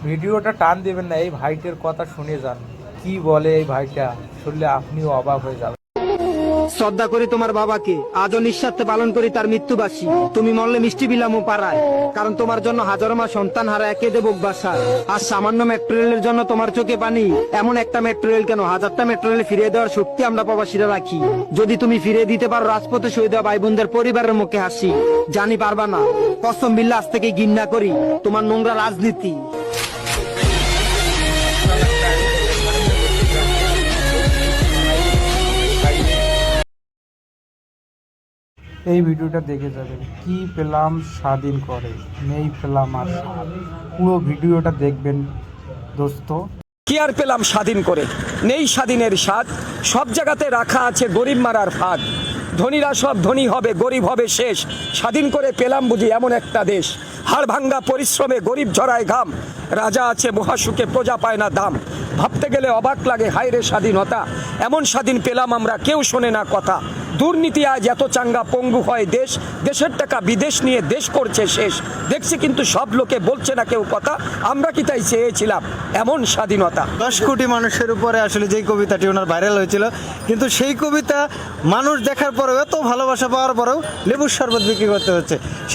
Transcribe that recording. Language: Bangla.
ভিডিওটা টান দেবেন না, এই ভাইটার কথা শুনে যান কি বলে। এই ভাইটা শুনলে আপনিও অবাক হয়ে যাবেন। শ্রদ্ধা করি তোমার বাবাকে, আজও নিঃস্বার্থে পালন করি তার মৃত্যুবাসী। তুমি মরলে মিষ্টি বিলামও পাড়ায়, কারণ তোমার জন্য হাজারো মা সন্তান হারা একে দেব বাসায়। আর সামান্য মেট্রো রেলের জন্য তোমার চোখে পানি, এমন একটা মেট্রো রেল কেন, হাজারটা মেট্রো রেল ফিরিয়ে দেওয়ার শক্তি আমরা প্রবাসীরা রাখি। যদি তুমি ফিরিয়ে দিতে পারো রাজপথে শহীদ হওয়া ভাই বোনদের পরিবারের মুখে হাসি। জানি পারবা না, কসম বিল্লাহ আজ থেকে ঘৃণা করি তোমার নোংরা রাজনীতি। এই ভিডিওটা দেখে যাবেন কি পেলাম স্বাধীন করে, নেই পেলাম আর স্বাদ। পুরো ভিডিওটা দেখবেন দোস্ত। কি আর পেলাম স্বাধীন করে, নেই স্বাধীনের স্বাদ। সব জায়গাতে রাখা আছে গরিব মারার ফাঁদ। ধনীরা সব ধনী হবে, গরিব হবে শেষ। স্বাধীন করে পেলাম বুঝি এমন একটা দেশ, হাড় ভাঙ্গা পরিশ্রমে গরিব ঝরায় ঘাম। রাজা আছে মহাসুখে, প্রজা পায় না দাম। ভাবতে গেলে অবাক লাগে, হায়রে স্বাধীনতা। এমন স্বাধীন পেলাম আমরা, কেউ শোনে না কথা। দুর্নীতি আজ এত চাঙ্গা, পঙ্গু হয় দেশ। দেশের টাকা বিদেশ নিয়ে দেশ করছে শেষ। দেখছি কিন্তু সব লোকে বলছে না কেউ কথা। আমরা কি তাই চেয়েছিলাম এমন স্বাধীনতা? 10 কোটি মানুষের উপরে আসলে যেই কবিতাটি ওনার ভাইরাল হয়েছিল, কিন্তু সেই কবিতা মানুষ দেখার পরেও, এত ভালোবাসা পাওয়ার পরেও লেবুর শরবত বিক্রি করতে হচ্ছে।